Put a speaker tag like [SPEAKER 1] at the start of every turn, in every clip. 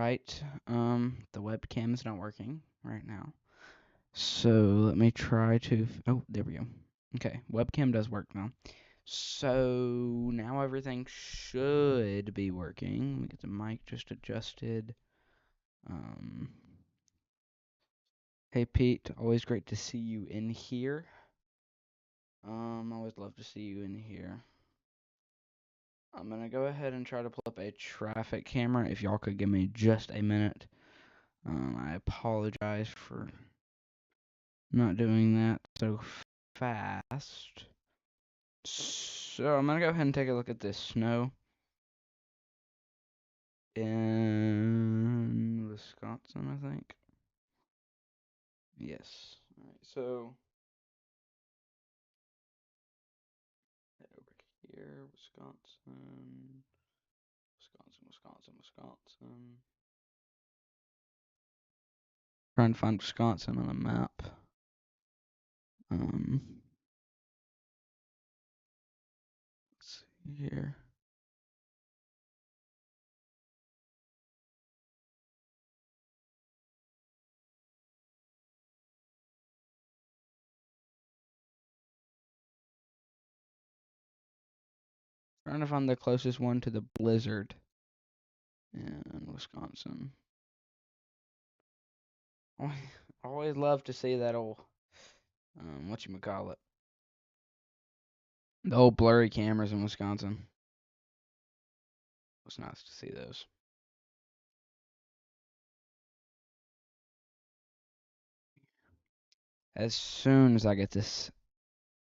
[SPEAKER 1] Alright, the webcam is not working right now. So let me try to, oh, there we go. Okay, webcam does work now. So now everything should be working. Let me get the mic just adjusted. Um, hey Pete, always great to see you in here. Always love to see you in here. I'm gonna go ahead and try to pull up a traffic camera. If y'all could give me just a minute. I apologize for not doing that so fast. So I'm gonna go ahead and take a look at this snow in Wisconsin, I think. Yes. Alright, so head over here, Wisconsin, Wisconsin. Trying to find Wisconsin on the map. Let's see here. Trying to find the closest one to the blizzard in Wisconsin. Always love to see that old, whatchamacallit, the old blurry cameras in Wisconsin. It was nice to see those. As soon as I get this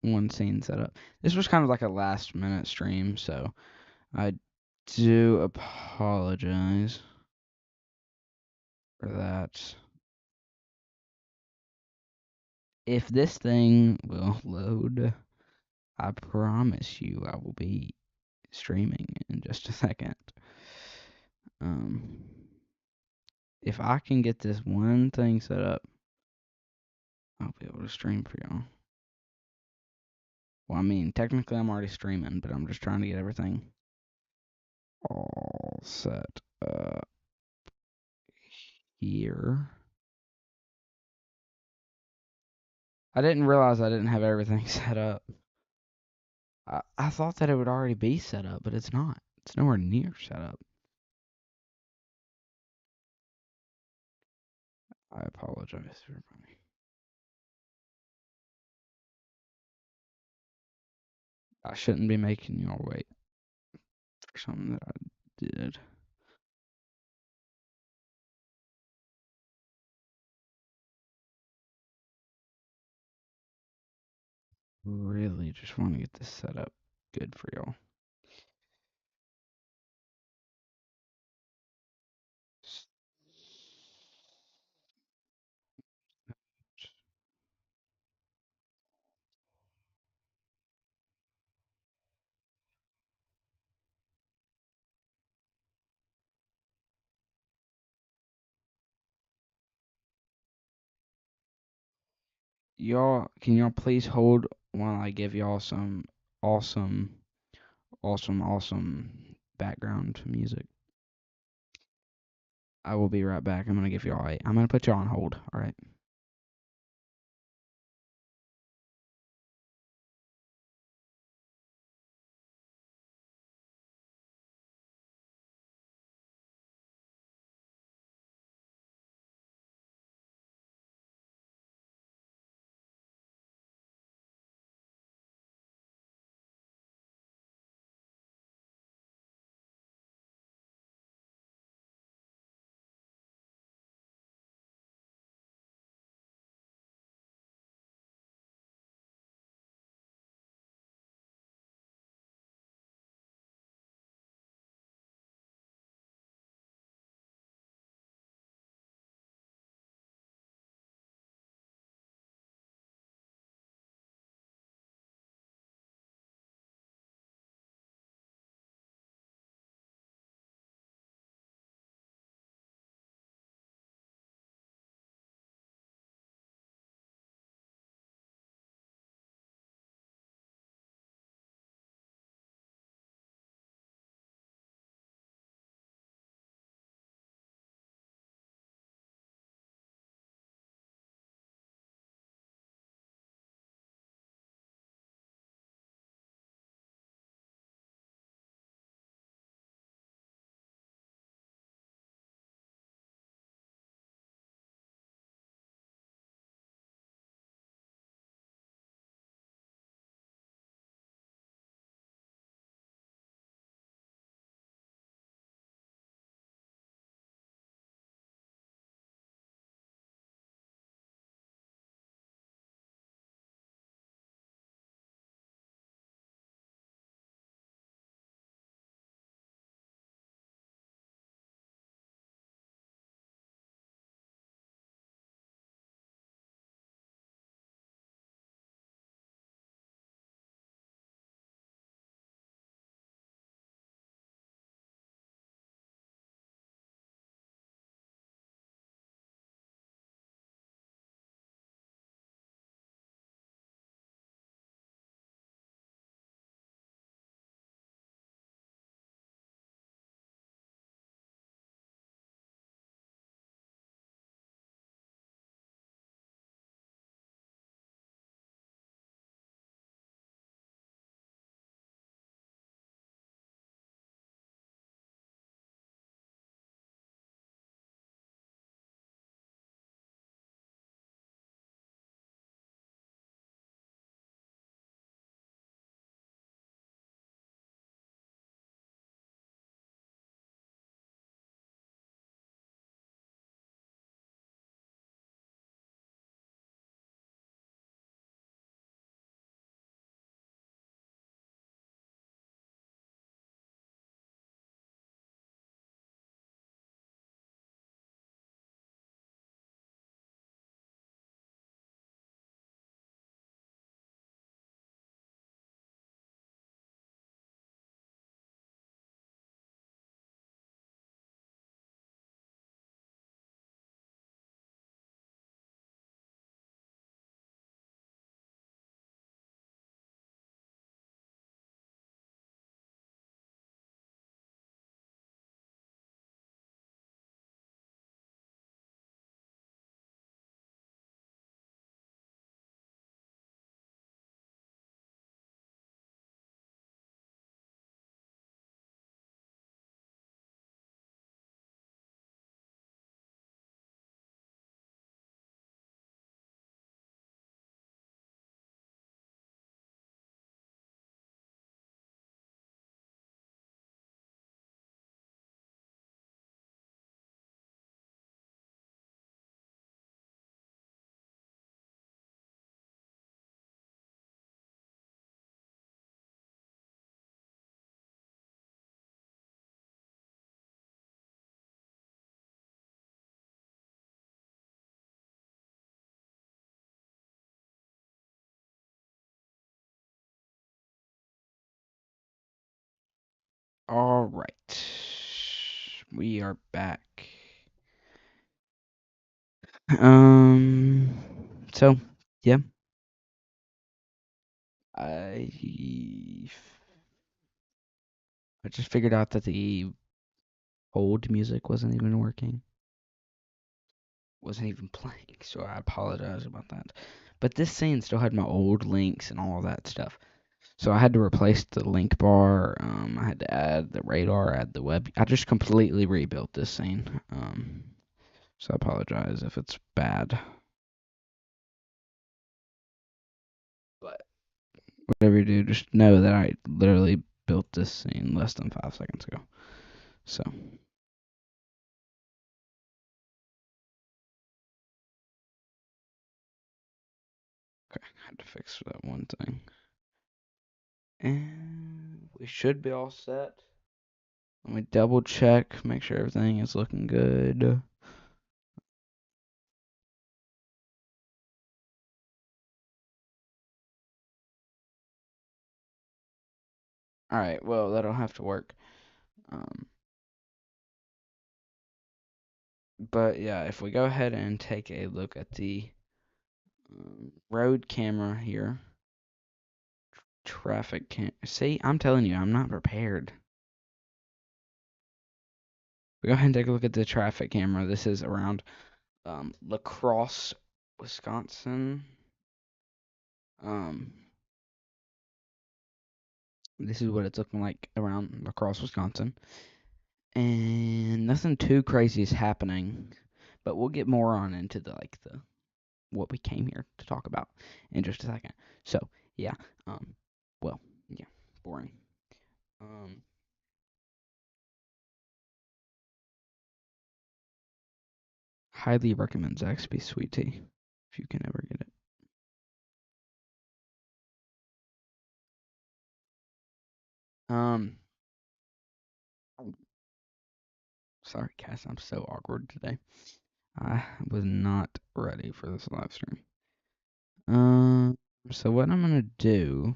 [SPEAKER 1] one scene set up. This was kind of like a last minute stream, so I do apologize for that. If this thing will load, I promise you I will be streaming in just a second. If I can get this one thing set up, I'll be able to stream for y'all. Well, I mean, technically I'm already streaming, but I'm just trying to get everything all set up here. I didn't realize I didn't have everything set up. I thought that it would already be set up, but it's not. It's nowhere near set up. I apologize, everybody. I shouldn't be making y'all wait for something that I did. Really just want to get this set up good for y'all. Can y'all please hold while I give y'all some awesome, awesome background music? I will be right back. I'm gonna put y'all on hold, alright? All right. We are back. Um, so yeah, I I just figured out that the old music wasn't even working, wasn't even playing, so I apologize about that. But this scene still had my old links and all that stuff. So I had to replace the link bar. I had to add the radar, add the web. I just completely rebuilt this scene. So I apologize if it's bad. But whatever you do, just know that I literally built this scene less than 5 seconds ago. So, okay, I had to fix that one thing. And we should be all set. Let me double check, make sure everything is looking good. Alright, well, that'll have to work. Um, but yeah, if we go ahead and take a look at the road camera here, traffic cam. See, I'm telling you, I'm not prepared. We go ahead and take a look at the traffic camera. This is around La Crosse, Wisconsin. Um, this is what it's looking like around La Crosse, Wisconsin. And nothing too crazy is happening, but we'll get more on into the what we came here to talk about in just a second. So yeah, well, yeah, boring. Um, highly recommend Zaxby's sweet tea if you can ever get it. Um, sorry, Cass, I'm so awkward today. I was not ready for this live stream. So what I'm gonna do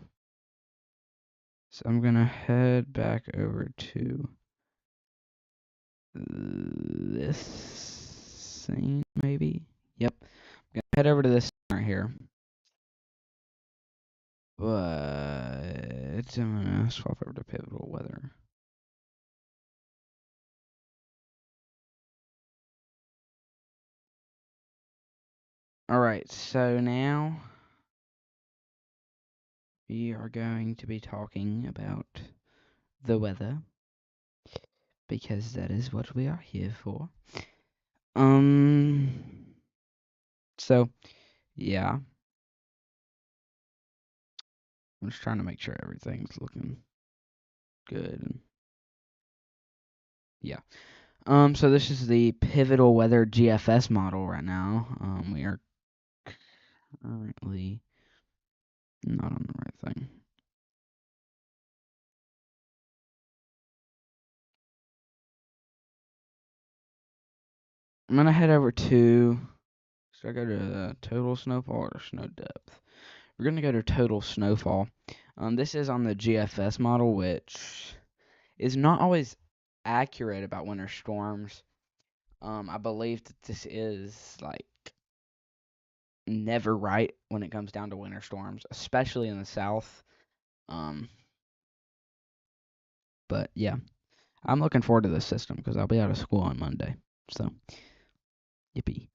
[SPEAKER 1] is I'm gonna head back over to this scene, maybe. Yep, I'm gonna head over to this scene right here. But I'm gonna swap over to pivotal weather. All right, so now we are going to be talking about the weather because that is what we are here for. Um, so yeah, I'm just trying to make sure everything's looking good. And yeah. So this is the Pivotal Weather GFS model right now. We are currently not on the right thing. I'm gonna head over to. Should I go to total snowfall or snow depth? We're gonna go to total snowfall. This is on the GFS model, which is not always accurate about winter storms. I believe that this is like never right when it comes down to winter storms, especially in the south. Um, but yeah, I'm looking forward to this system because I'll be out of school on Monday. So, yippee.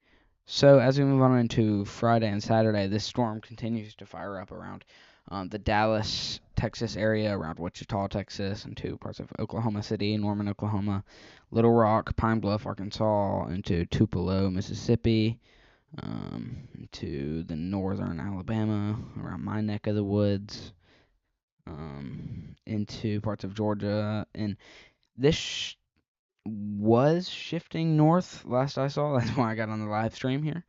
[SPEAKER 1] So as we move on into Friday and Saturday, this storm continues to fire up around the Dallas, Texas area, around Wichita, Texas, into parts of Oklahoma City, Norman, Oklahoma, Little Rock, Pine Bluff, Arkansas, into Tupelo, Mississippi, to the northern Alabama, around my neck of the woods, into parts of Georgia. And this was shifting north last I saw. That's why I got on the live stream here.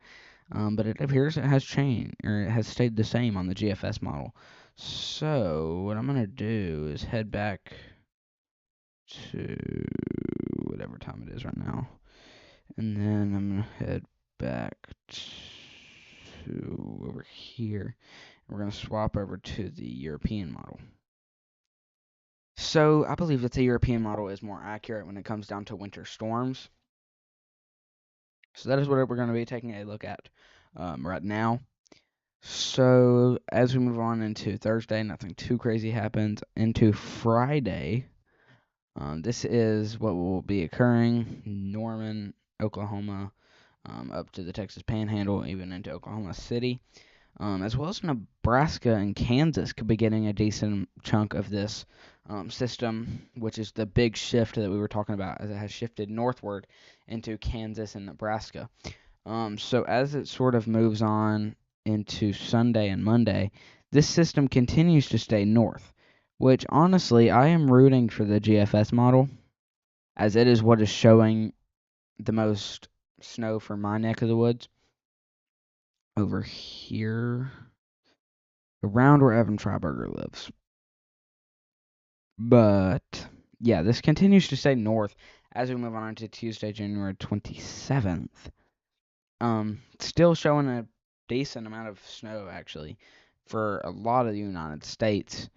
[SPEAKER 1] But it appears it has changed, or it has stayed the same on the GFS model. So, what I'm going to do is head back to whatever time it is right now. And then I'm going to head back to over here. We're going to swap over to the European model. So I believe that the European model is more accurate when it comes down to winter storms. So that is what we're going to be taking a look at right now. So as we move on into Thursday, nothing too crazy happens. Into Friday, this is what will be occurring: Norman, Oklahoma, up to the Texas Panhandle, even into Oklahoma City, as well as Nebraska and Kansas could be getting a decent chunk of this system, which is the big shift that we were talking about, as it has shifted northward into Kansas and Nebraska. So as it sort of moves on into Sunday and Monday, this system continues to stay north, which honestly I am rooting for the GFS model, as it is what is showing the most snow for my neck of the woods over here around where Evan Treiberger lives. But yeah, this continues to stay north as we move on to Tuesday, January 27th. Still showing a decent amount of snow actually for a lot of the United States.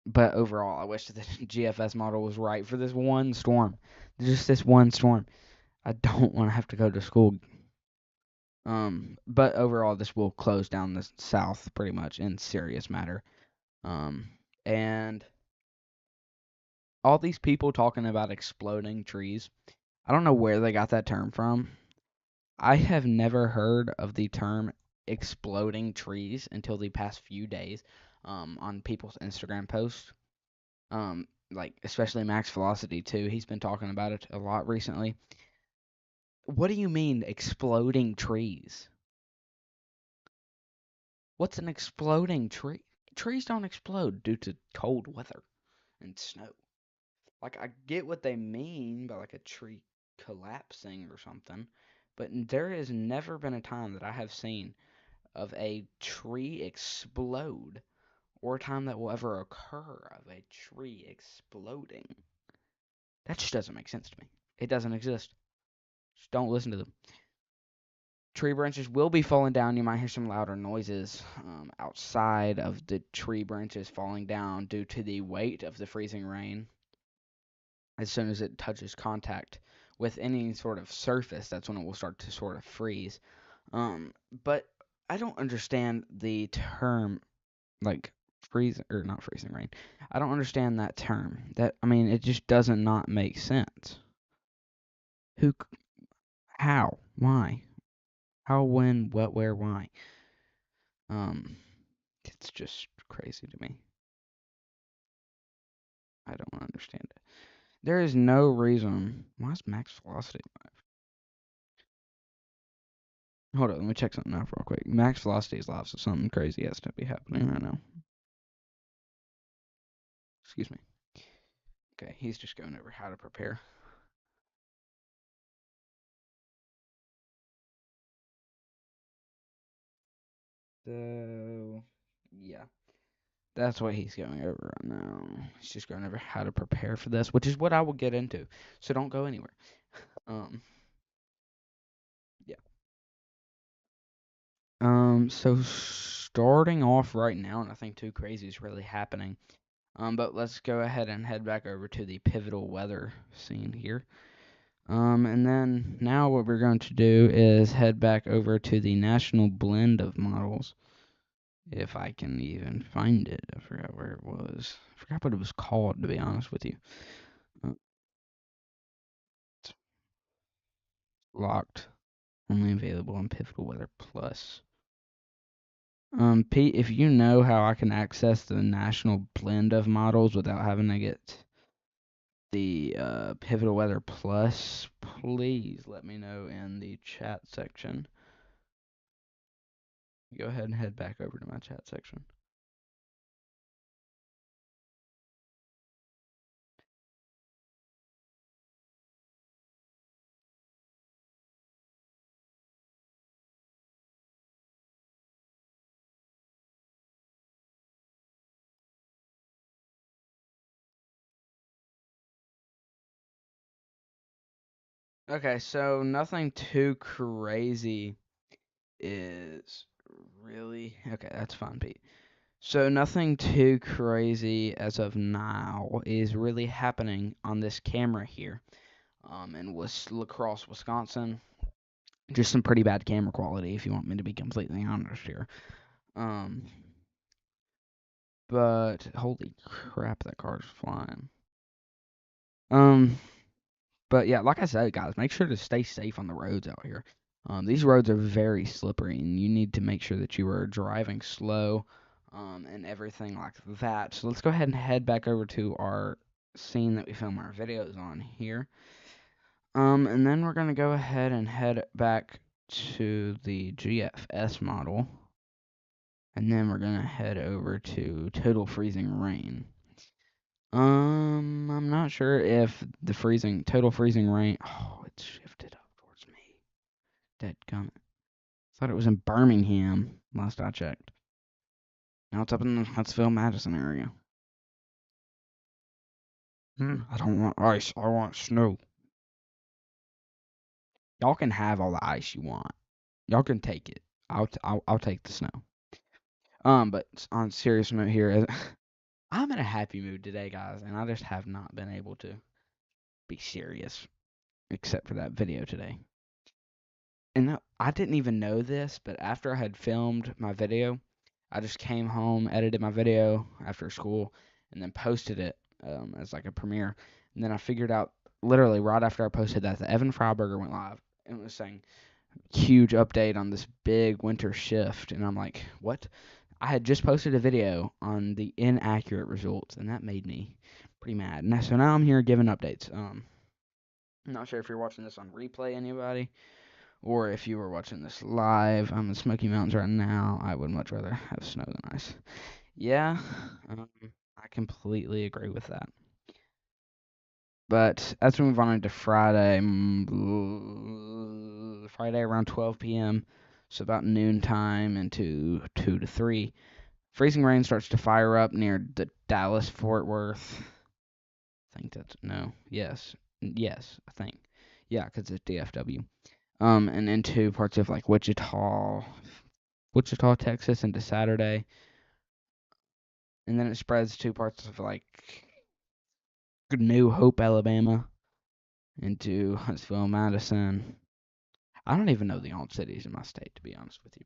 [SPEAKER 1] But overall, I wish that the GFS model was right for this one storm. Just this one storm. I don't want to have to go to school. But overall, this will close down the South pretty much in serious matter. And all these people talking about exploding trees, I don't know where they got that term from. I have never heard of the term exploding trees until the past few days on people's Instagram posts. Like especially Max Velocity too. He's been talking about it a lot recently. What do you mean exploding trees? What's an exploding tree? Trees don't explode due to cold weather and snow. Like I get what they mean by like a tree collapsing or something, but there has never been a time that I have seen of a tree explode or a time that will ever occur of a tree exploding. That just doesn't make sense to me. It doesn't exist. Just don't listen to them. Tree branches will be falling down. You might hear some louder noises outside of the tree branches falling down due to the weight of the freezing rain. As soon as it touches contact with any sort of surface, that's when it will start to sort of freeze. But I don't understand the term like freezing or not freezing rain. I don't understand that term. That I mean, it just doesn't not make sense. Who? How? Why? How? When? What? Where? Why? Um, it's just crazy to me. I don't understand it. There is no reason. Why is max velocity live? Hold on, let me check something out real quick. Max velocity is live, so something crazy has to be happening right now. Excuse me. Okay, he's just going over how to prepare. So, yeah. That's what he's going over right now. He's just going over how to prepare for this, which is what I will get into. So don't go anywhere. Um, yeah. So starting off right now, nothing too crazy is really happening. But let's go ahead and head back over to the pivotal weather scene here. And then now what we're going to do is head back over to the national blend of models. If I can even find it. I forgot where it was. I forgot what it was called, to be honest with you. Uh, it's locked. Only available on Pivotal Weather Plus. Pete, if you know how I can access the national blend of models without having to get the Pivotal Weather Plus, please let me know in the chat section. Go ahead and head back over to my chat section. Okay, so nothing too crazy is really okay. That's fine, Pete. So nothing too crazy as of now is really happening on this camera here. In La Crosse, Wisconsin. Just some pretty bad camera quality, if you want me to be completely honest here. Um, but holy crap, that car's flying. But yeah, like I said, guys, make sure to stay safe on the roads out here. These roads are very slippery, and you need to make sure that you are driving slow, and everything like that. So let's go ahead and head back over to our scene that we film our videos on here. And then we're gonna go ahead and head back to the GFS model, and then we're gonna head over to Total Freezing Rain. I'm not sure if the Total Freezing Rain. Oh, it's shifted up towards me. Dadgummit. Thought it was in Birmingham last I checked. Now it's up in the Huntsville, Madison area. I don't want ice. I want snow. Y'all can have all the ice you want. Y'all can take it. I'll take the snow. But on a serious note here, I'm in a happy mood today, guys, and I just have not been able to be serious except for that video today. And I didn't even know this, but after I had filmed my video, I just came home, edited my video after school, and then posted it as like a premiere. And then I figured out literally right after I posted that the Evan Freiberger went live and it was saying huge update on this big winter shift, and I'm like, what? I had just posted a video on the inaccurate results, and that made me pretty mad. And so now I'm here giving updates. I'm not sure if you're watching this on replay, anybody, or if you were watching this live. I'm in Smoky Mountains right now. I would much rather have snow than ice. Yeah, I completely agree with that. But as we move on into Friday, Friday around 12 p.m., so about noontime into 2 to 3, freezing rain starts to fire up near the Dallas Fort Worth. I think that's yes, I think, yeah, because it's DFW. And into parts of like Wichita, Texas, into Saturday, and then it spreads to parts of like New Hope, Alabama, into Huntsville, Madison. I don't even know the old cities in my state, to be honest with you.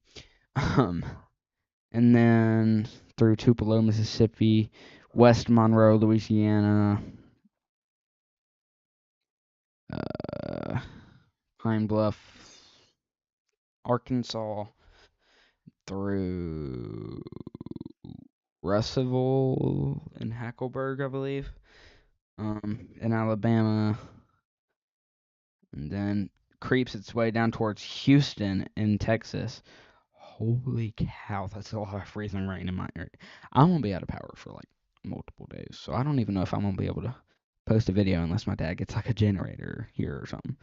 [SPEAKER 1] And then through Tupelo, Mississippi, West Monroe, Louisiana, Pine Bluff, Arkansas, through Russellville and Hackleburg, I believe, in Alabama, and then creeps its way down towards Houston in Texas. Holy cow, that's a lot of freezing rain in my area. I'm gonna be out of power for like multiple days, so I don't even know if I'm gonna be able to post a video unless my dad gets like a generator here or something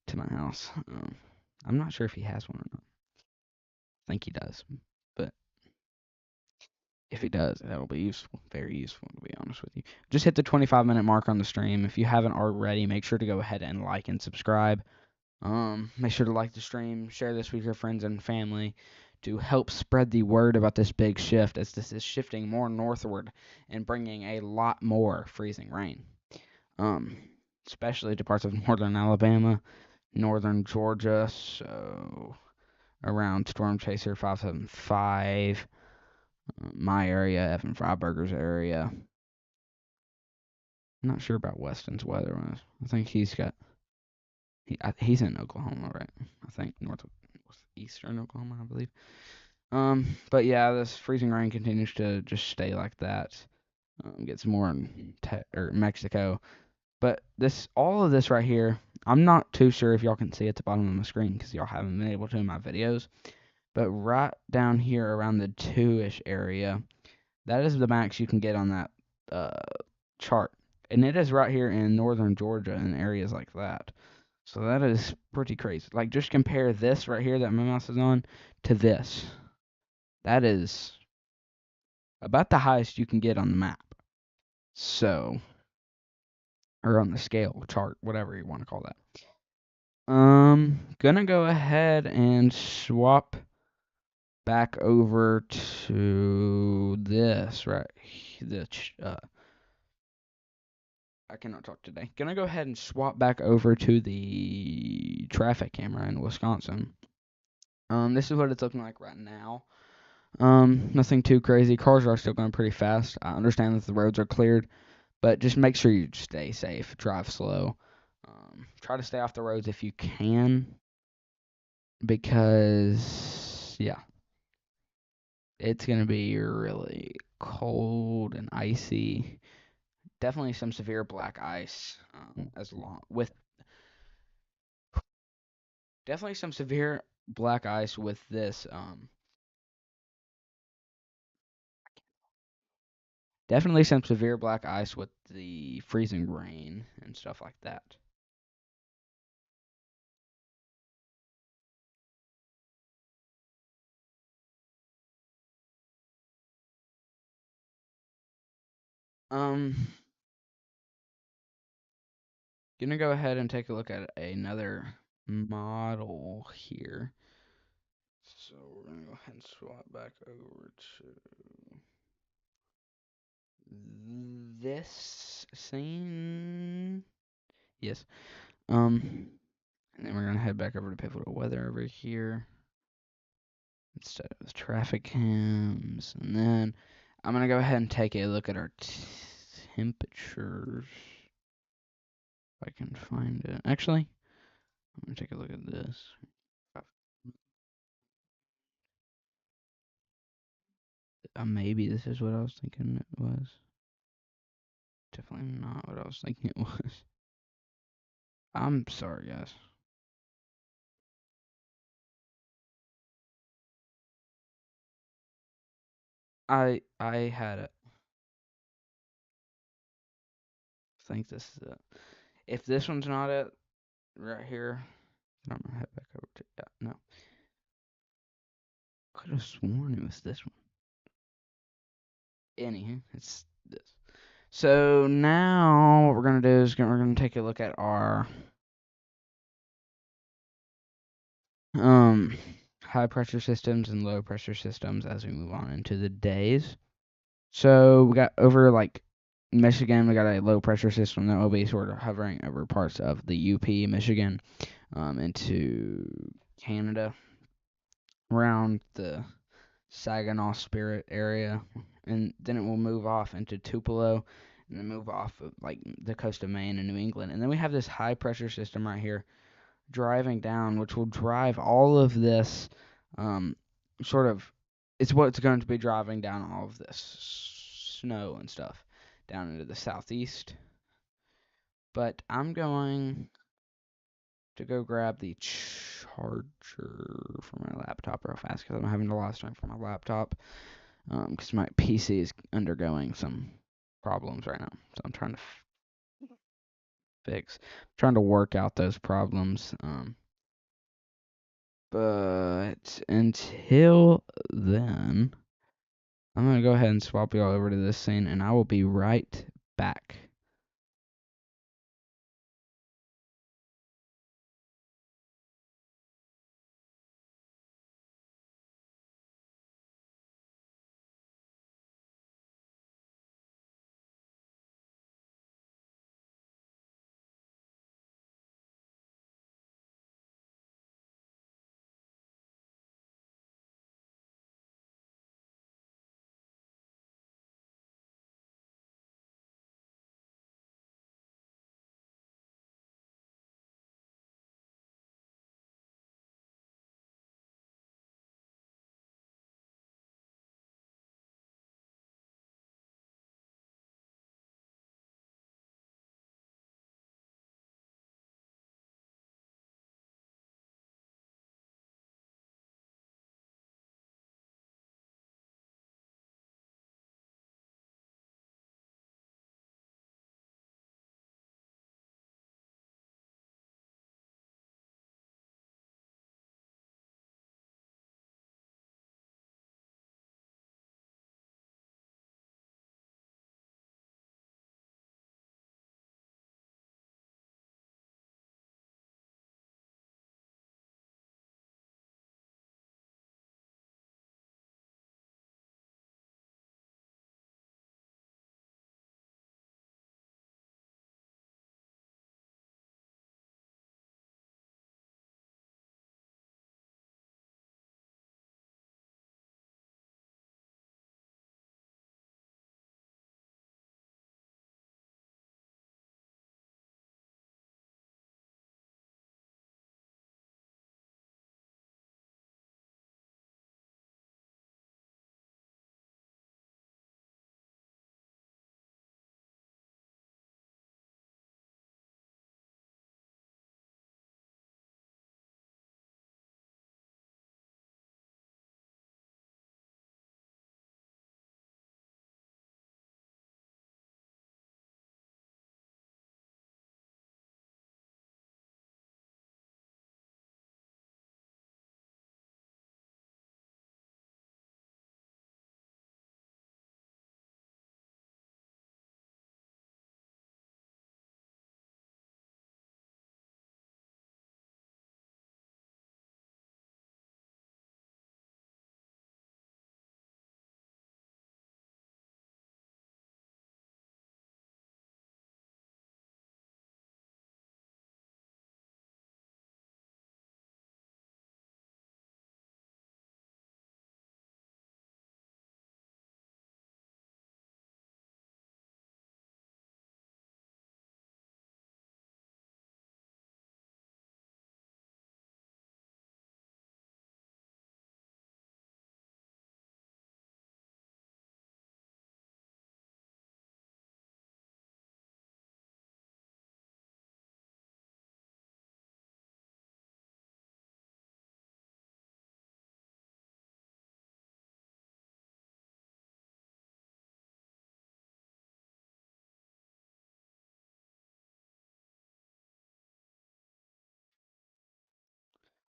[SPEAKER 1] to my house. I'm not sure if he has one or not. I think he does, but if he does, that'll be useful, very useful to be honest with you. Just hit the 25-minute mark on the stream. If you haven't already, make sure to go ahead and like and subscribe. Make sure to like the stream, share this with your friends and family to help spread the word about this big shift, as this is shifting more northward and bringing a lot more freezing rain. Especially to parts of northern Alabama, northern Georgia, so around Storm Chaser 575, my area, Evan Freiberger's area. I'm not sure about Weston's weather. I think he's in Oklahoma, right? I think northeastern Oklahoma, I believe. But yeah, this freezing rain continues to just stay like that. Gets more in Mexico. But all of this right here, I'm not too sure if y'all can see at the bottom of the screen because y'all haven't been able to in my videos. But right down here around the 2-ish area, that is the max you can get on that chart. And it is right here in northern Georgia and areas like that. So that is pretty crazy. Like, just compare this right here that my mouse is on to this. That is about the highest you can get on the map. So, or on the scale chart, whatever you want to call that. Gonna go ahead and swap back over to this, right? I cannot talk today. Gonna go ahead and swap back over to the traffic camera in Wisconsin. This is what it's looking like right now. Nothing too crazy. Cars are still going pretty fast. I understand that the roads are cleared, but just make sure you stay safe. Drive slow. Try to stay off the roads if you can, because yeah, it's gonna be really cold and icy. Definitely some severe black ice. As long with definitely some severe black ice with this. Definitely some severe black ice with the freezing rain and stuff like that. Um, Gonna go ahead and take a look at another model here. So we're gonna go ahead and swap back over to this scene. Yes. And then we're gonna head back over to pivotal weather over here instead of the traffic cams, and then I'm gonna go ahead and take a look at our temperatures. If I can find it. Actually, I'm gonna take a look at this. Maybe this is what I was thinking it was. Definitely not what I was thinking it was. I'm sorry, guys. I had it. I think this is it. If this one's not it, right here, then I'm gonna head back over to no. Could have sworn it was this one. Anyhow, it's this. So now what we're gonna do is we're gonna take a look at our um high pressure systems and low pressure systems as we move on into the days. So we got over like Michigan, we got a low pressure system that will be sort of hovering over parts of the UP, Michigan, into Canada, around the Saginaw Spirit area, and then it will move off into Tupelo, and then move off of like the coast of Maine and New England, and then we have this high pressure system right here driving down, which will drive all of this, um, sort of, it's what's going to be driving down all of this snow and stuff down into the southeast. But I'm going to go grab the charger for my laptop real fast because I'm having a lot of strength for my laptop. Because my PC is undergoing some problems right now, so I'm trying to trying to work out those problems. But until then, I'm gonna go ahead and swap y'all over to this scene, and I will be right back.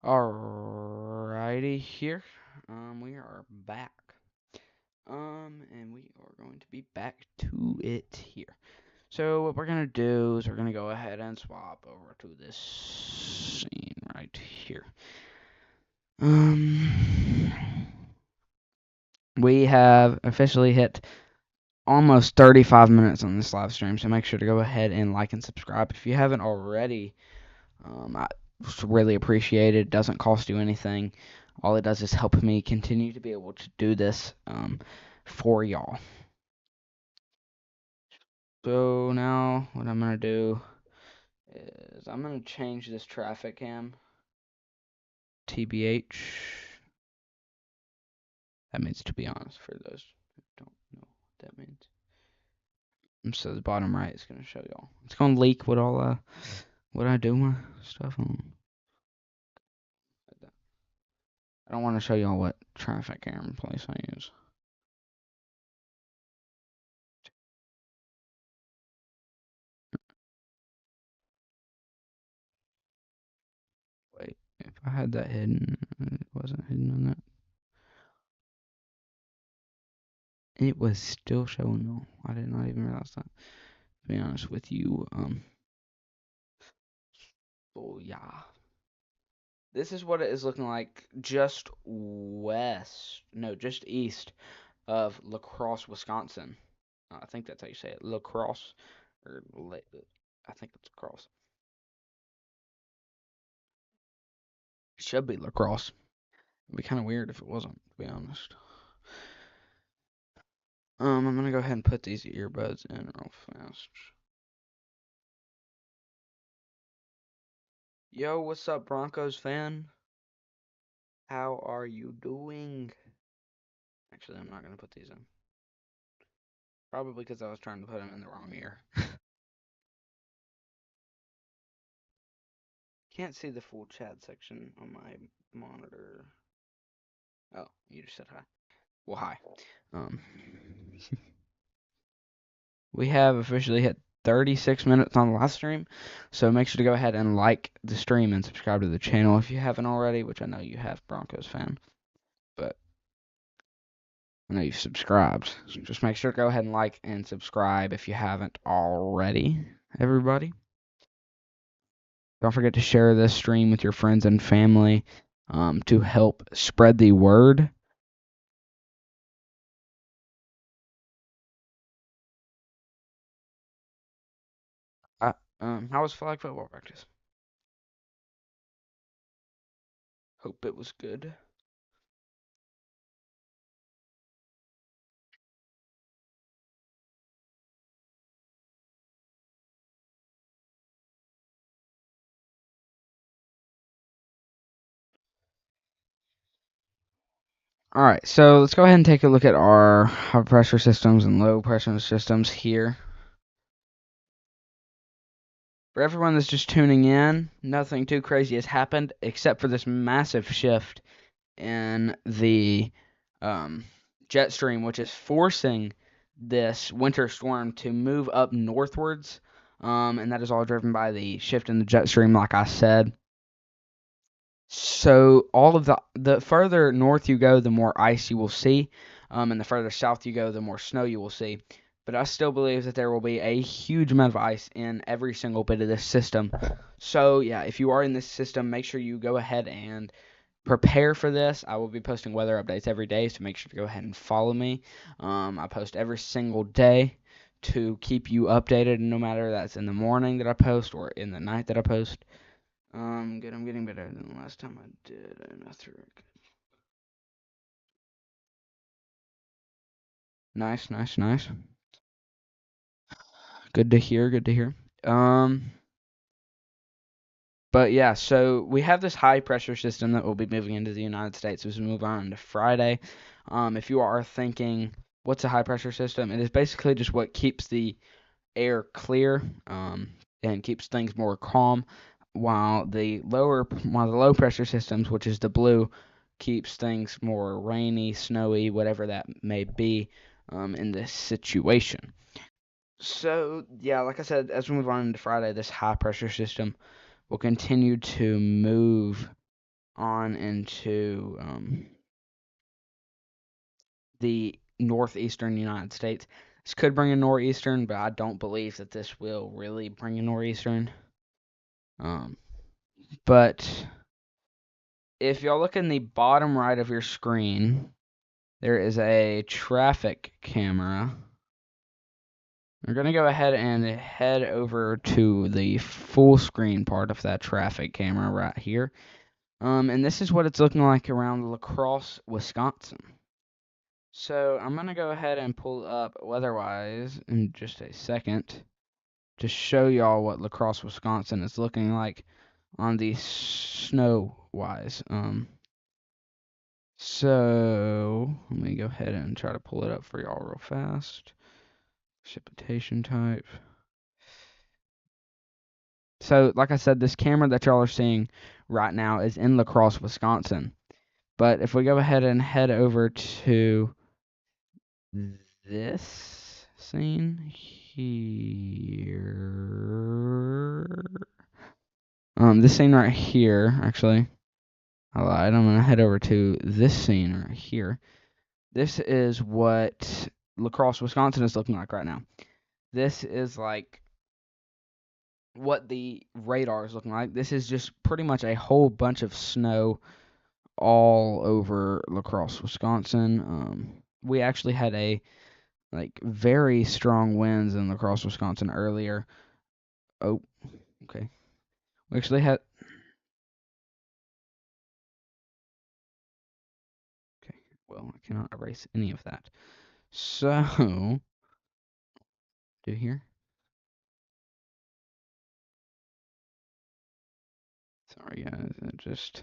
[SPEAKER 1] Alrighty, here. We are back. And we are going to be back to it here. So what we're gonna do is we're gonna go ahead and swap over to this scene right here. We have officially hit almost 35 minutes on this live stream, so make sure to go ahead and like and subscribe if you haven't already. I really appreciate it. It doesn't cost you anything. All it does is help me continue to be able to do this for y'all. So now what I'm going to do is I'm going to change this traffic cam. TBH. That means to be honest for those who don't know what that means. And so the bottom right is going to show y'all. It's going to leak what all what I do my stuff on. I don't want to show y'all what traffic camera place I use. Wait, if I had that hidden, it wasn't hidden on that. It was still showing though. I did not even realize that. To be honest with you, oh yeah. This is what it is looking like just east of La Crosse, Wisconsin. I think that's how you say it, La Crosse, or I think it's La Crosse. It should be La Crosse. It'd be kind of weird if it wasn't, to be honest. I'm gonna go ahead and put these earbuds in real fast. Yo, what's up, Broncos fan? How are you doing? Actually, I'm not gonna put these in. Probably because I was trying to put them in the wrong ear. Can't see the full chat section on my monitor. Oh, you just said hi. Well, hi. We have officially hit 36 minutes on the live stream, so make sure to go ahead and like the stream and subscribe to the channel if you haven't already, which I know you have, Broncos fan. But I know you've subscribed. So just make sure to go ahead and like and subscribe if you haven't already, everybody. Don't forget to share this stream with your friends and family to help spread the word. How was flag football practice? Hope it was good. Alright, so let's go ahead and take a look at our high pressure systems and low pressure systems here. For everyone that's just tuning in, nothing too crazy has happened except for this massive shift in the jet stream, which is forcing this winter storm to move up northwards. And that is all driven by the shift in the jet stream, like I said. So all of the further north you go, the more ice you will see, and the further south you go, the more snow you will see. But I still believe that there will be a huge amount of ice in every single bit of this system. So yeah, if you are in this system, make sure you go ahead and prepare for this. I will be posting weather updates every day, so make sure to go ahead and follow me. I post every single day to keep you updated, no matter that's in the morning that I post or in the night that I post. Good. I'm getting better than the last time I did. Nice, nice, nice. Good to hear. Good to hear. But yeah, so we have this high pressure system that will be moving into the United States as we move on to Friday. If you are thinking, what's a high pressure system? It is basically just what keeps the air clear, and keeps things more calm, while the low pressure systems, which is the blue, keeps things more rainy, snowy, whatever that may be, in this situation. So yeah, like I said, as we move on into Friday, this high pressure system will continue to move on into the northeastern United States. This could bring a nor'eastern, but I don't believe that this will really bring a nor'eastern. But if y'all look in the bottom right of your screen, there is a traffic camera. We're going to go ahead and head over to the full screen part of that traffic camera right here. And this is what it's looking like around La Crosse, Wisconsin. So I'm going to go ahead and pull up WeatherWise in just a second to show y'all what La Crosse, Wisconsin is looking like on the snow-wise. So let me go ahead and try to pull it up for y'all real fast. Precipitation type. So, like I said, this camera that y'all are seeing right now is in La Crosse, Wisconsin. But if we go ahead and head over to this scene here, this scene right here, actually, I lied. I'm gonna head over to this scene right here. This is what La Crosse, Wisconsin is looking like right now. This is like what the radar is looking like. This is just pretty much a whole bunch of snow all over La Crosse, Wisconsin. We actually had a very strong winds in La Crosse, Wisconsin earlier. Oh, okay. We actually had. Okay, well, I cannot erase any of that. So, do here. Sorry, guys. It just.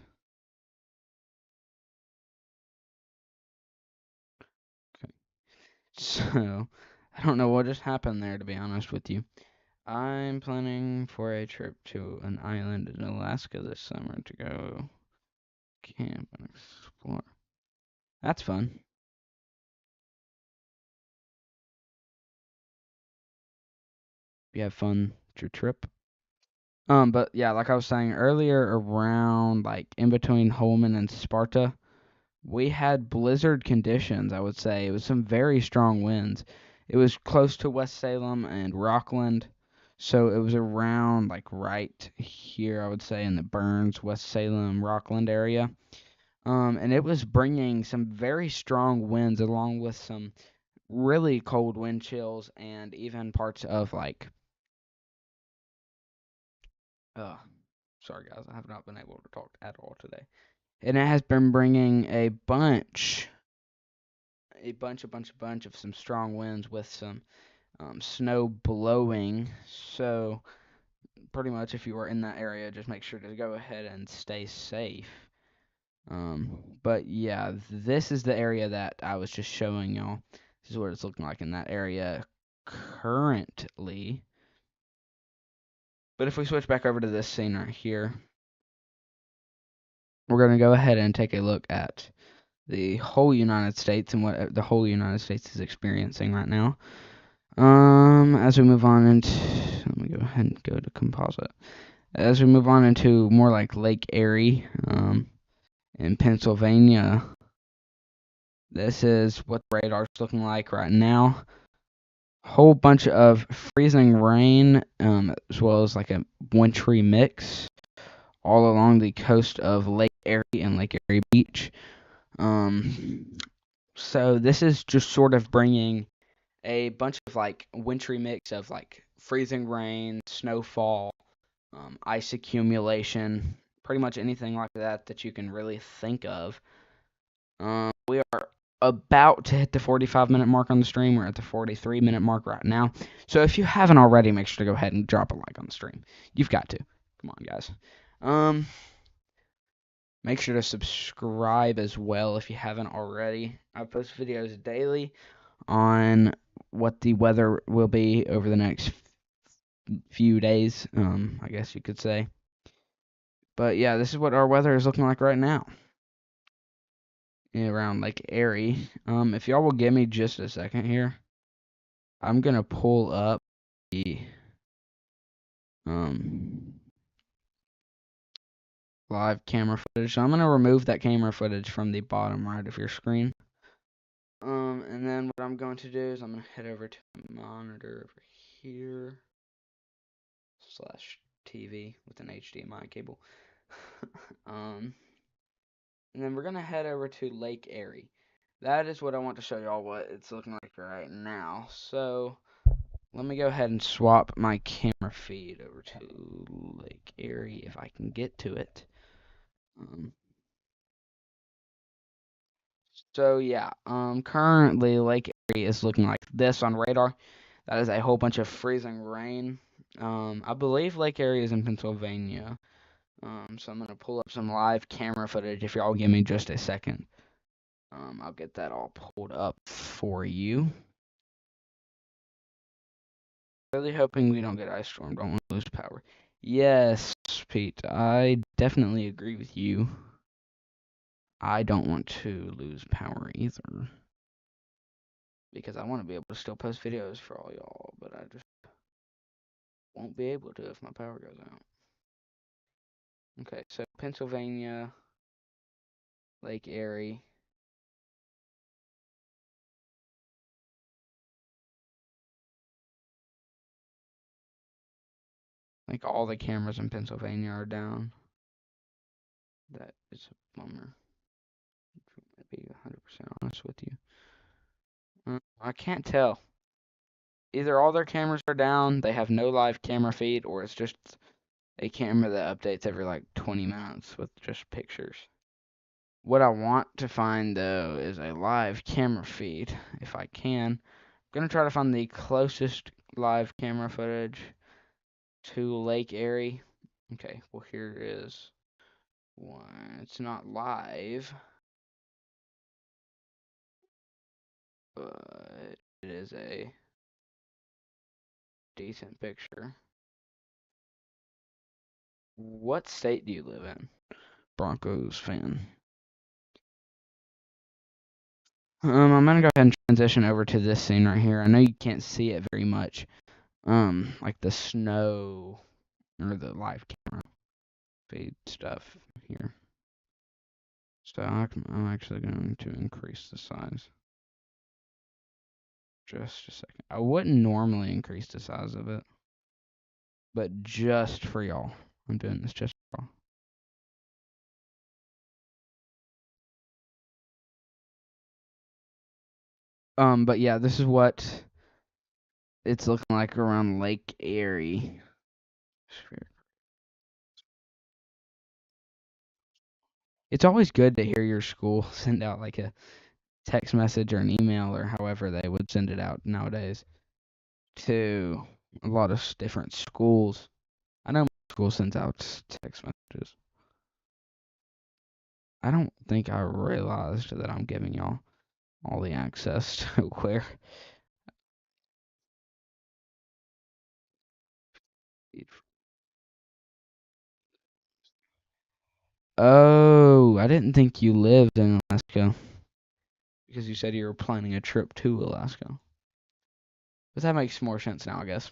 [SPEAKER 1] Okay. So, I don't know what just happened there, to be honest with you. I'm planning for a trip to an island in Alaska this summer to go camp and explore. That's fun. You have fun at your trip. But yeah, like I was saying earlier, around like in between Holmen and Sparta, we had blizzard conditions, I would say. It was some very strong winds. It was close to West Salem and Rockland, so it was around like right here, I would say, in the Burns, West Salem, Rockland area. And it was bringing some very strong winds along with some really cold wind chills and even parts of sorry guys, I have not been able to talk at all today. And it has been bringing a bunch of some strong winds with some snow blowing. So pretty much if you are in that area, just make sure to go ahead and stay safe. But yeah, this is the area that I was just showing y'all. This is what it's looking like in that area currently. But if we switch back over to this scene right here, we're going to go ahead and take a look at the whole United States and what the whole United States is experiencing right now. As we move on into, let me go ahead and go to composite. As we move on into more like Lake Erie, in Pennsylvania, this is what the radar's looking like right now. Whole bunch of freezing rain, as well as like a wintry mix all along the coast of Lake Erie and Lake Erie Beach. So this is just sort of bringing a bunch of like wintry mix of like freezing rain, snowfall, ice accumulation, pretty much anything like that that you can really think of. We are about to hit the 45-minute mark on the stream. We're at the 43-minute mark right now. So if you haven't already, make sure to go ahead and drop a like on the stream. You've got to. Come on, guys. Make sure to subscribe as well if you haven't already. I post videos daily on what the weather will be over the next few days, I guess you could say. But yeah, this is what our weather is looking like right now around Lake Erie. If y'all will give me just a second here, I'm gonna pull up the live camera footage. So I'm gonna remove that camera footage from the bottom right of your screen. And then what I'm going to do is I'm gonna head over to the monitor over here / TV with an HDMI cable. And then we're gonna head over to Lake Erie. That is what I want to show y'all what it's looking like right now. So let me go ahead and swap my camera feed over to Lake Erie if I can get to it. So yeah, currently Lake Erie is looking like this on radar. That is a whole bunch of freezing rain. I believe Lake Erie is in Pennsylvania. So I'm gonna pull up some live camera footage if y'all give me just a second. I'll get that all pulled up for you. Really hoping we don't get ice storm. Don't want to lose power. Yes, Pete, I definitely agree with you. I don't want to lose power either. Because I want to be able to still post videos for all y'all, but I just won't be able to if my power goes out. Okay, so Pennsylvania, Lake Erie. Like all the cameras in Pennsylvania are down. That is a bummer. To be 100% honest with you. I can't tell. Either all their cameras are down, they have no live camera feed, or it's just a camera that updates every like 20 minutes with just pictures. What I want to find though is a live camera feed, if I can. I'm gonna try to find the closest live camera footage to Lake Erie. Okay, well here is one. It's not live, but it is a decent picture. What state do you live in? Broncos fan. I'm gonna go ahead and transition over to this scene right here. I know you can't see it very much. Like the snow or the live camera feed stuff here. So I'm actually going to increase the size. Just a second. I wouldn't normally increase the size of it, but just for y'all. I'm doing this just for y'all. But yeah, this is what it's looking like around Lake Erie. It's always good to hear your school send out like a text message or an email or however they would send it out nowadays to a lot of different schools. I know my school sends out text messages. I don't think I realized that I'm giving y'all all the access to where. Oh, I didn't think you lived in Alaska because you said you were planning a trip to Alaska. But that makes more sense now, I guess.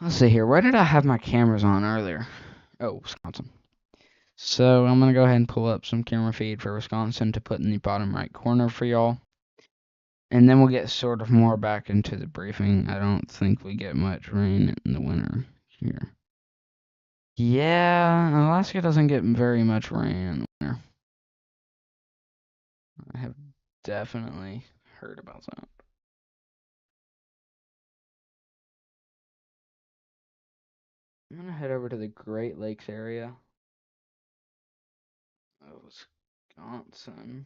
[SPEAKER 1] Let's see here. Where did I have my cameras on earlier? Oh, Wisconsin. So I'm going to go ahead and pull up some camera feed for Wisconsin to put in the bottom right corner for y'all. And then we'll get sort of more back into the briefing. I don't think we get much rain in the winter here. Yeah, Alaska doesn't get very much rain in the winter. I have definitely heard about that. I'm going to head over to the Great Lakes area of Wisconsin.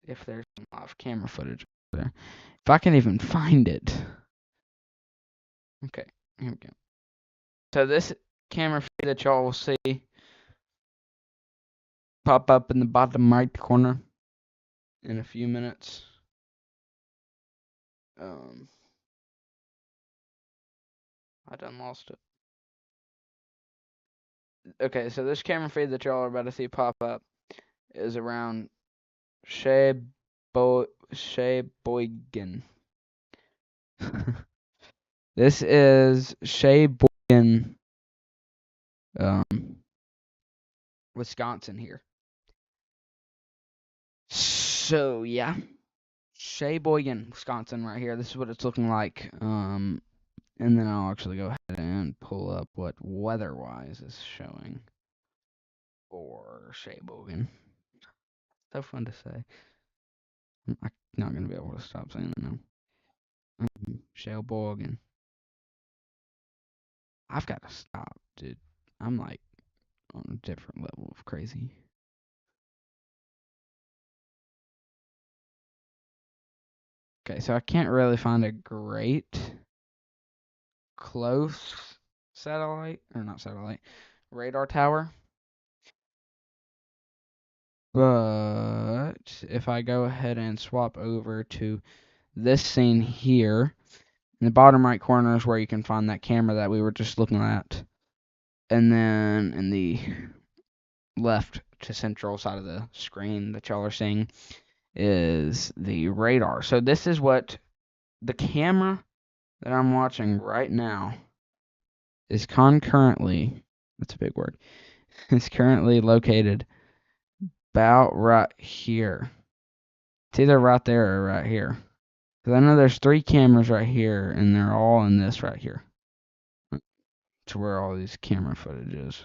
[SPEAKER 1] If there's some off camera footage there. If I can even find it. Okay, here we go. So this camera feed that y'all will see pop up in the bottom right corner in a few minutes. I done lost it. Okay, so this camera feed that y'all are about to see pop up is around Shea Sheboygan. This is Sheboygan, Wisconsin here. So yeah, Sheboygan, Wisconsin, right here. This is what it's looking like. And then I'll actually go ahead and pull up what weather-wise is showing for Sheboygan. So fun to say. I'm not gonna be able to stop saying that now. Sheboygan. I've got to stop, dude. I'm like on a different level of crazy. Okay, so I can't really find a great close satellite, or not satellite, radar tower. But if I go ahead and swap over to this scene here, in the bottom right corner is where you can find that camera that we were just looking at. And then in the left to central side of the screen that y'all are seeing is the radar. So this is what the camera that I'm watching right now is concurrently, that's a big word, is currently located about right here. It's either right there or right here. Because I know there's 3 cameras right here, and they're all in this right here. To where all these camera footage is.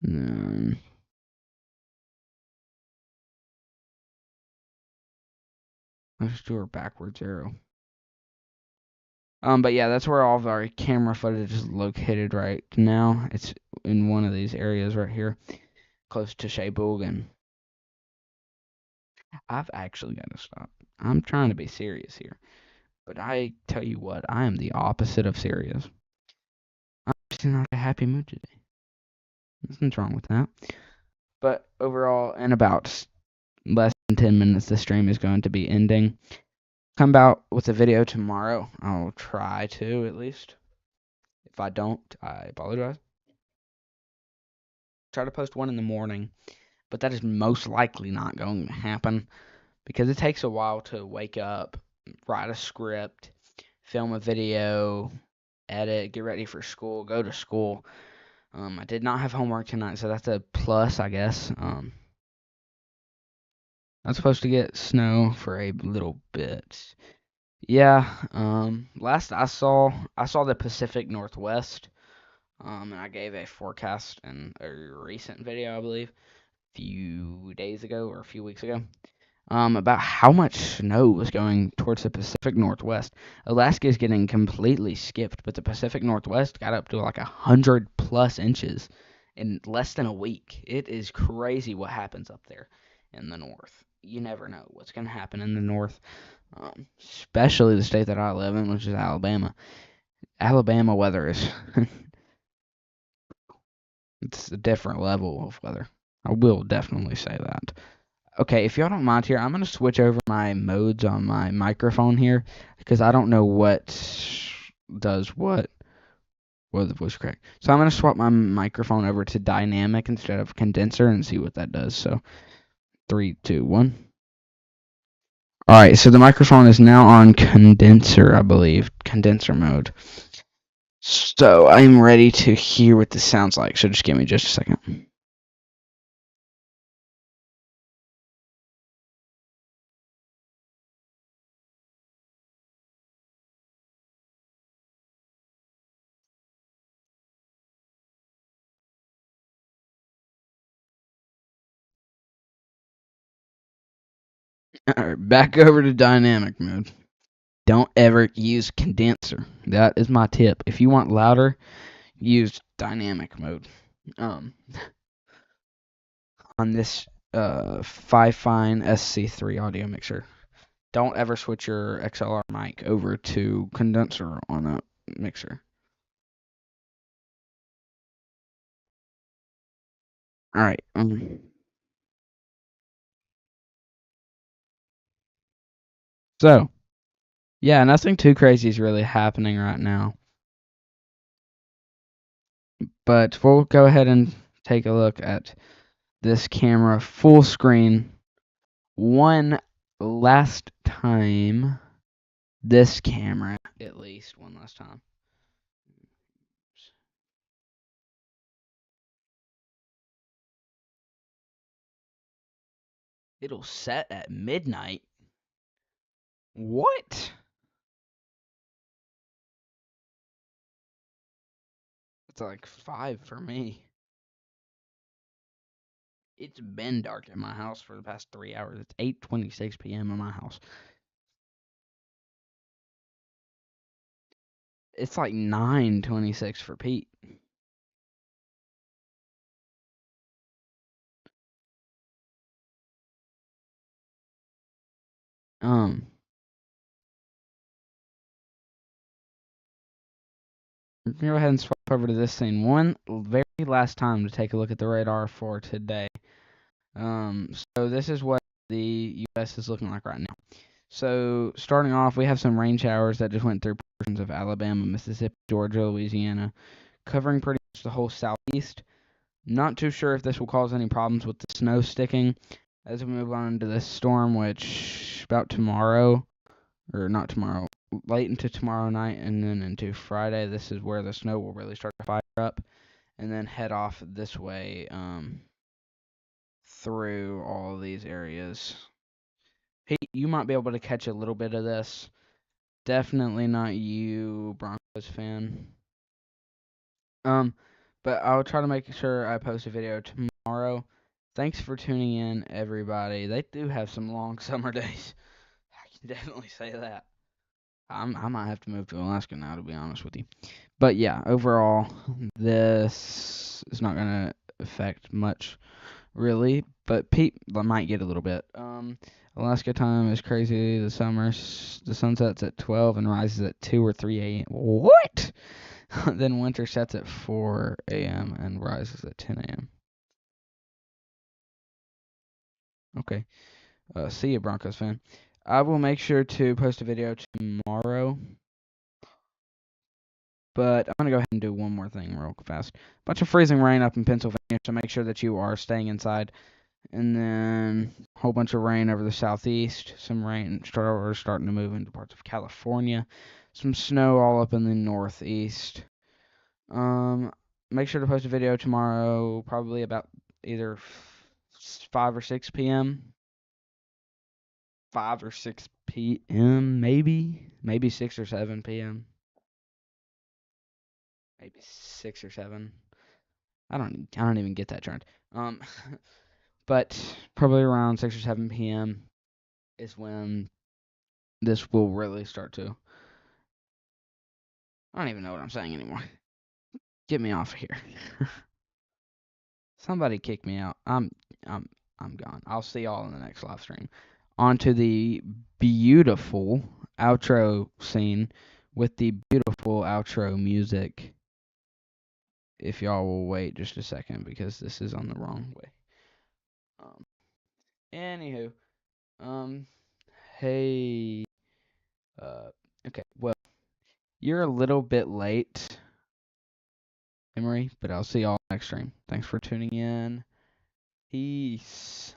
[SPEAKER 1] And then let's do our backwards arrow. But yeah, that's where all of our camera footage is located right now. It's in one of these areas right here, close to Sheboygan. I've actually got to stop. I'm trying to be serious here. But I tell you what, I am the opposite of serious. I'm just in like a happy mood today. Nothing's wrong with that. But overall, in about less than 10 minutes, the stream is going to be ending. Come out with a video tomorrow. I'll try to, at least. If I don't, I apologize. Try to post one in the morning, but that is most likely not going to happen because it takes a while to wake up, write a script, film a video, edit, get ready for school, go to school. I did not have homework tonight, so that's a plus, I guess. I'm supposed to get snow for a little bit. Yeah, last I saw the Pacific Northwest, and I gave a forecast in a recent video, I believe, a few days ago or a few weeks ago, about how much snow was going towards the Pacific Northwest. Alaska is getting completely skipped, but the Pacific Northwest got up to like 100+ inches in less than a week. It is crazy what happens up there in the north. You never know what's going to happen in the north, especially the state that I live in, which is Alabama. Alabama weather is it's a different level of weather. I will definitely say that. Okay, if y'all don't mind here, I'm going to switch over my modes on my microphone here because I don't know what does what. Well, the voice crack. So I'm going to swap my microphone over to dynamic instead of condenser and see what that does. So 3, 2, 1. Alright, so the microphone is now on condenser, I believe. Condenser mode. So I'm ready to hear what this sounds like. So just give me just a second. Alright, back over to dynamic mode. Don't ever use condenser. That is my tip. If you want louder, use dynamic mode. On this Fifine SC3 audio mixer. Don't ever switch your XLR mic over to condenser on a mixer. Alright. So, yeah, nothing too crazy is really happening right now. But we'll go ahead and take a look at this camera full screen one last time. This camera, at least one last time. It'll set at midnight. What? It's like 5 for me. It's been dark in my house for the past 3 hours. It's 8:26 p.m. in my house. It's like 9:26 for Pete. Go ahead and swap over to this scene. One very last time to take a look at the radar for today. So this is what the U.S. is looking like right now. So starting off, we have some rain showers that just went through portions of Alabama, Mississippi, Georgia, Louisiana, covering pretty much the whole southeast. Not too sure if this will cause any problems with the snow sticking as we move on into this storm, which about tomorrow, or not tomorrow, late into tomorrow night and then into Friday, this is where the snow will really start to fire up and then head off this way through all of these areas. Pete, you might be able to catch a little bit of this. Definitely not you, Broncos fan. But I'll try to make sure I post a video tomorrow. Thanks for tuning in, everybody. They do have some long summer days. I can definitely say that. I might have to move to Alaska now, to be honest with you. But yeah, overall, this is not gonna affect much, really. But Pete might get a little bit. Alaska time is crazy. The sun sets at 12 and rises at 2 or 3 a.m. What? Then winter sets at 4 a.m. and rises at 10 a.m. Okay. See you, Broncos fan. I will make sure to post a video tomorrow. But I'm going to go ahead and do one more thing real fast. Bunch of freezing rain up in Pennsylvania, so make sure that you are staying inside. And then a whole bunch of rain over the southeast. Some rain starting to move into parts of California. Some snow all up in the northeast. Make sure to post a video tomorrow, probably about either 5 or 6 p.m. 5 or 6 p.m. Maybe 6 or 7 p.m. Maybe 6 or 7. I don't even get that turned. But probably around 6 or 7 p.m. is when this will really start to. I don't even know what I'm saying anymore. Get me off of here. Somebody kick me out. I'm gone. I'll see y'all in the next live stream. On to the beautiful outro scene with the beautiful outro music. If y'all will wait just a second because this is on the wrong way. Anywho, hey, okay, well, you're a little bit late, Emery, but I'll see y'all next stream. Thanks for tuning in. Peace.